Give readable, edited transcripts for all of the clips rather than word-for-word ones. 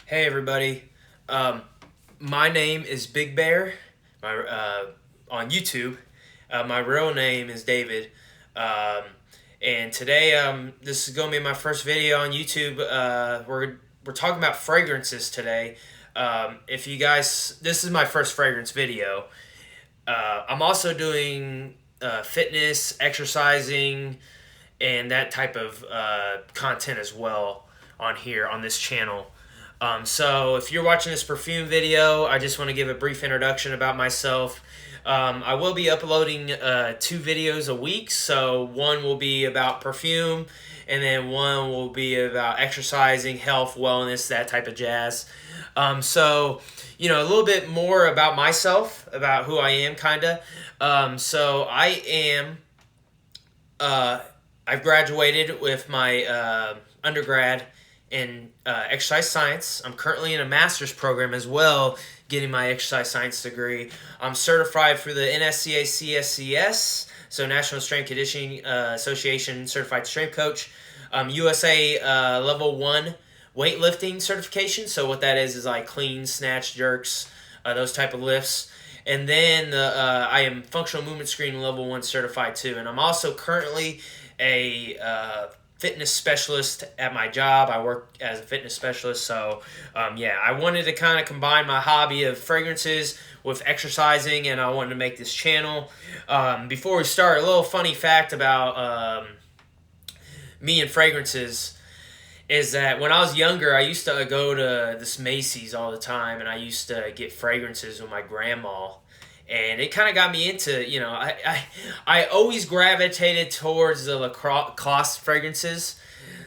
Hey everybody, um, my name is Big Bear. On YouTube, my real name is David, um, and today this is gonna be my first video on YouTube. We're talking about fragrances today. If you guys, this is my first fragrance video. I'm also doing fitness, exercising, and that type of content as well on here on this channel. So if you're watching this perfume video, I just want to give a brief introduction about myself. I will be uploading 2 videos a week. So one will be about perfume, and then one will be about exercising, health, wellness, that type of jazz. A little bit more about myself, about who I am, kind of. So I am. Uh, I've graduated with my undergrad in exercise science. I'm currently in a master's program as well, getting my exercise science degree. I'm certified for the NSCA CSCS, so National Strength Conditioning Association Certified Strength Coach. USA Level 1 weightlifting certification. So what that is like clean, snatch, jerks, those type of lifts. And then I am functional movement screen level 1 certified too. And I'm also currently a fitness specialist at my job. I work as a fitness specialist. So, I wanted to kind of combine my hobby of fragrances with exercising, and I wanted to make this channel. Before we start, a little funny fact about me and fragrances is that when I was younger, I used to go to this Macy's all the time, and I used to get fragrances with my grandma. And it kind of got me into, I always gravitated towards the Lacoste fragrances.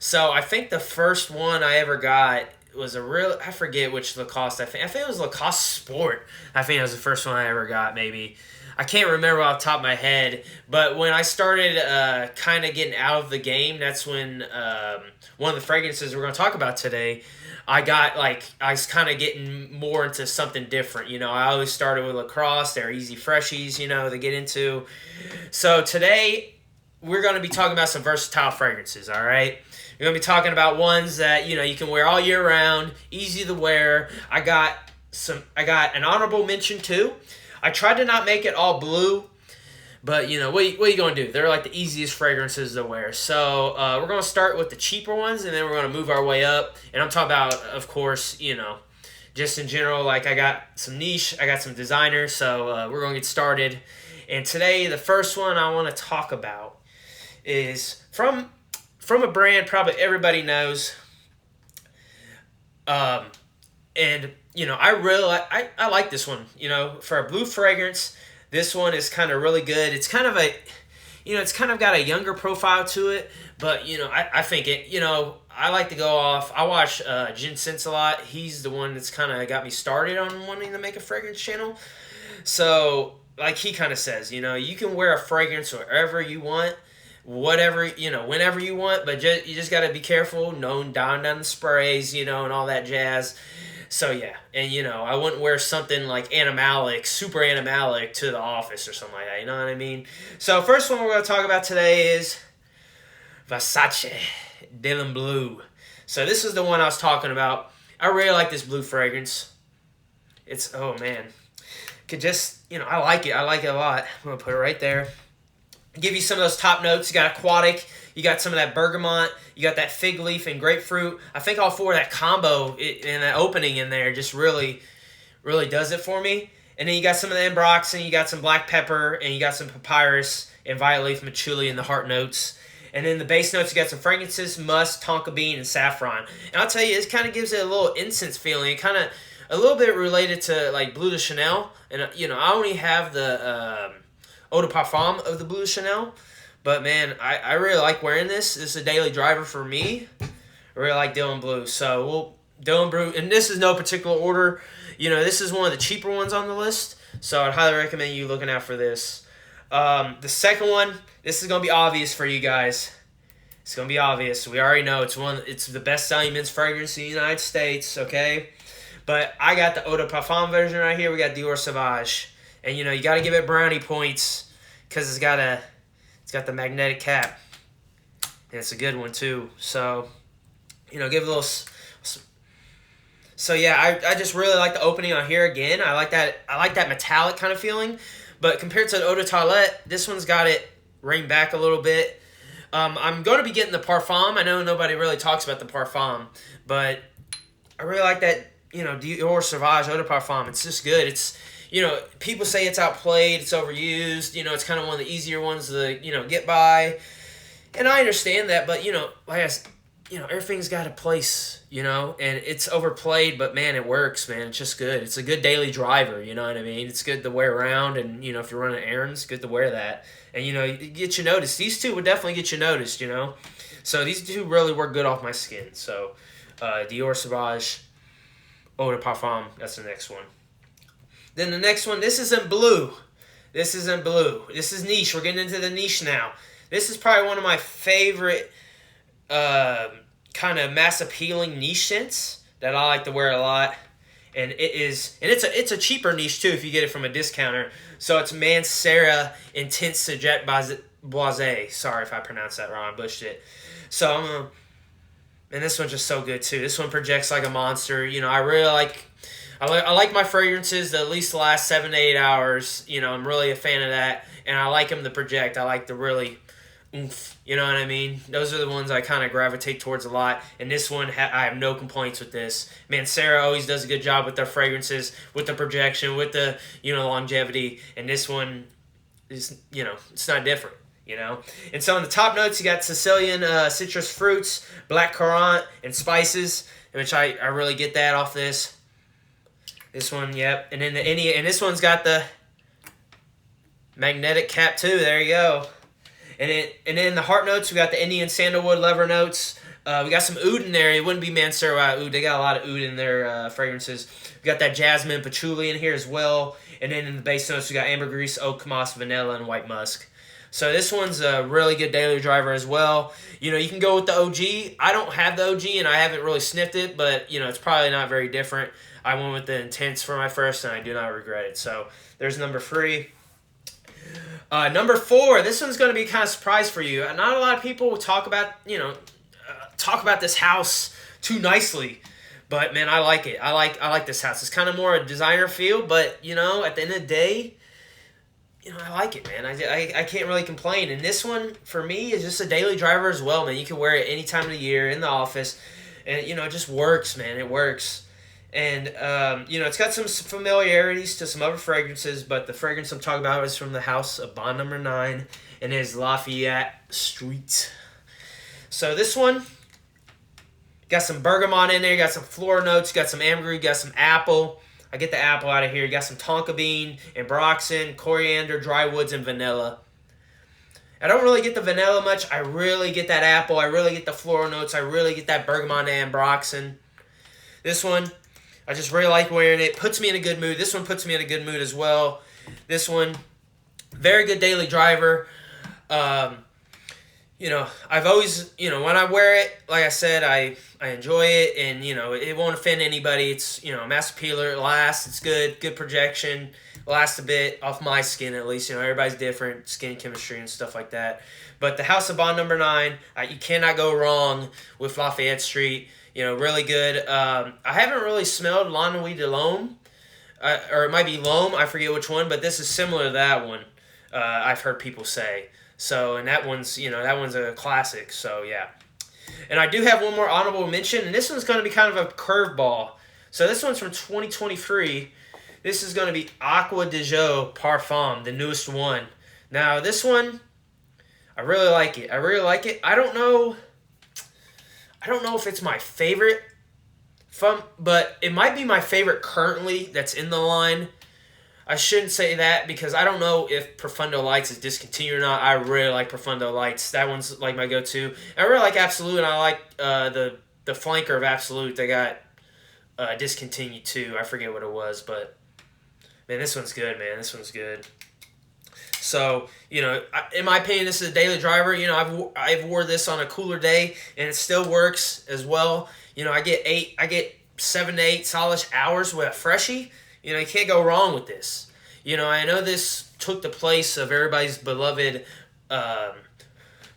So I think the first one I ever got was I forget which Lacoste. I think it was Lacoste Sport. I think that was the first one I ever got, maybe. I can't remember off the top of my head, but when I started kind of getting out of the game, that's when one of the fragrances we're going to talk about today, I was kind of getting more into something different. I always started with Lacrosse. They're easy freshies, to get into. So today we're going to be talking about some versatile fragrances, all right? We're going to be talking about ones that, you can wear all year round, easy to wear. I got an honorable mention too. I tried to not make it all blue, but what are you going to do? They're like the easiest fragrances to wear. So we're going to start with the cheaper ones, and then we're going to move our way up. And I'm talking about, of course, just in general, like I got some niche, I got some designer. So we're going to get started. And today, the first one I want to talk about is from a brand probably everybody knows. And I like this one. For a blue fragrance, this one is kind of really good. It's kind of it's kind of got a younger profile to it, but I think it. I like to go off. I watch Jen Sense a lot. He's the one that's kind of got me started on wanting to make a fragrance channel. So, like he kind of says, you can wear a fragrance wherever you want, whatever whenever you want, but you just got to be careful, down the sprays, and all that jazz. So yeah, and I wouldn't wear something like animalic, super animalic to the office or something like that. You know what I mean? So first one we're going to talk about today is Versace Dylan Blue. So this is the one I was talking about. I really like this blue fragrance. It's oh man, could just I like it. I like it a lot. I'm gonna put it right there. Give you some of those top notes. You got aquatic. You got some of that bergamot. You got that fig leaf and grapefruit. I think all four of that combo and that opening in there just really, really does it for me. And then you got some of the ambroxan. You got some black pepper, and you got some papyrus and violet leaf patchouli in the heart notes. And then the base notes, you got some fragrances, musk, tonka bean, and saffron. And I'll tell you, it kind of gives it a little incense feeling. It kind of a little bit related to like Bleu de Chanel. And I only have the eau de parfum of the Bleu de Chanel. But man, I really like wearing this. This is a daily driver for me. I really like Dylan Blue. So Dylan Blue, and this is no particular order. This is one of the cheaper ones on the list. So I'd highly recommend you looking out for this. The second one, this is gonna be obvious for you guys. It's gonna be obvious. We already know it's the best-selling men's fragrance in the United States. Okay, but I got the eau de parfum version right here. We got Dior Sauvage, and you got to give it brownie points because it's got the magnetic cap, and it's a good one too. So, give it a little. So yeah, I just really like the opening on here again. I like that metallic kind of feeling. But compared to the Eau de Toilette, this one's got it reined back a little bit. I'm going to be getting the Parfum. I know nobody really talks about the Parfum, but I really like that, Dior Sauvage Eau de Parfum. It's just good. It's, people say it's outplayed, it's overused. It's kind of one of the easier ones to, get by. And I understand that, but, everything's got a place, and it's overplayed, but man, it works, man. It's just good. It's a good daily driver, you know what I mean? It's good to wear around, and, if you're running errands, good to wear that. And, it gets you noticed. These two would definitely get you noticed, So these two really work good off my skin. So Dior Sauvage Eau de Parfum, that's the next one. Then the next one, this is in blue. This is in blue. This is niche. We're getting into the niche now. This is probably one of my favorite kind of mass appealing niche scents that I like to wear a lot. And it's a cheaper niche too if you get it from a discounter. So it's Mancera Intense Sujet Boise. Sorry if I pronounced that wrong. I butchered it. So and this one's just so good too. This one projects like a monster. I really I like my fragrances to at least last 7 to 8 hours. I'm really a fan of that, and I like them to project. I like the really oomph. You know what I mean? Those are the ones I kind of gravitate towards a lot. And this one, I have no complaints with this. Mancera always does a good job with their fragrances, with the projection, with the longevity. And this one is it's not different. And so in the top notes, you got Sicilian citrus fruits, black currant, and spices, which I really get that off this. This one, yep. And then and this one's got the magnetic cap too. There you go. And then the heart notes, we got the Indian sandalwood leather notes. We got some oud in there. It wouldn't be Mancera without oud. They got a lot of oud in their fragrances. We got that jasmine patchouli in here as well. And then in the base notes, we got ambergris, oak moss, vanilla, and white musk. So this one's a really good daily driver as well. You can go with the OG. I don't have the OG, and I haven't really sniffed it, but, it's probably not very different. I went with the Intense for my first, and I do not regret it. So there's number 3. Number 4, this one's going to be kind of a surprise for you. Not a lot of people talk about this house too nicely, but man, I like it. I like this house. It's kind of more a designer feel, but at the end of the day, I like it, man. I can't really complain. And this one for me is just a daily driver as well, man. You can wear it any time of the year in the office, and it just works, man. It works. And, it's got some familiarities to some other fragrances, but the fragrance I'm talking about is from the house of Bond Number 9, and is Lafayette Street. So this one, got some bergamot in there, got some floral notes, got some ambergris, got some apple. I get the apple out of here. You got some tonka bean, ambroxan, coriander, dry woods, and vanilla. I don't really get the vanilla much. I really get that apple. I really get the floral notes. I really get that bergamot and ambroxan. This one, I just really like wearing it. Puts me in a good mood. This one puts me in a good mood as well. This one, very good daily driver. I've always, when I wear it, like I said, I enjoy it, and, it won't offend anybody. It's, a mass appealer. It lasts. It's good projection. Lasts a bit off my skin, at least. Everybody's different, skin chemistry and stuff like that. But the House of Bond Number 9, you cannot go wrong with Lafayette Street. Really good. I haven't really smelled La Nuit de l'Homme, or it might be L'Homme. I forget which one, but this is similar to that one. I've heard people say. So, and that one's a classic. So, yeah. And I do have one more honorable mention, and this one's going to be kind of a curveball. So, this one's from 2023. This is going to be Aqua de Jo Parfum, the newest one. Now, this one, I really like it. I don't know if it's my favorite, but it might be my favorite currently that's in the line. I shouldn't say that because I don't know if Profundo Lights is discontinued or not. I really like Profundo Lights. That one's like my go-to. I really like Absolute, and I like the flanker of Absolute. They got discontinued too. I forget what it was, but man, this one's good, man. This one's good. So, in my opinion, this is a daily driver. I've wore this on a cooler day, and it still works as well. I get 7 to 8 solid hours with a freshie. You can't go wrong with this. I know this took the place of everybody's beloved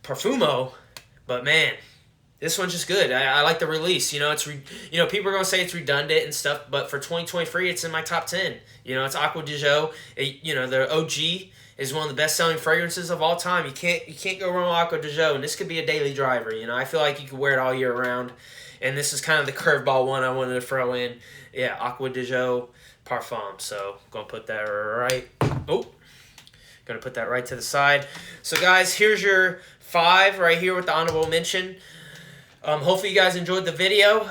Parfumo, but man, This one's just good. I like the release. You know, people are gonna say it's redundant and stuff, but for 2023, it's in my top 10. You know, it's Aqua di Gio. The OG is one of the best selling fragrances of all time. You can't go wrong with Aqua di Gio, and this could be a daily driver. You know, I feel like you could wear it all year round, and this is kind of the curveball one I wanted to throw in. Yeah, Aqua di Gio Parfum. So gonna put that right. Oh, gonna put that right to the side. So guys, here's your 5 right here with the honorable mention. Hopefully you guys enjoyed the video.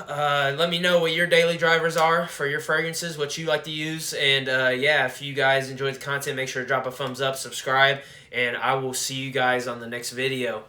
Let me know what your daily drivers are for your fragrances, what you like to use. And yeah, if you guys enjoyed the content, make sure to drop a thumbs up, subscribe, and I will see you guys on the next video.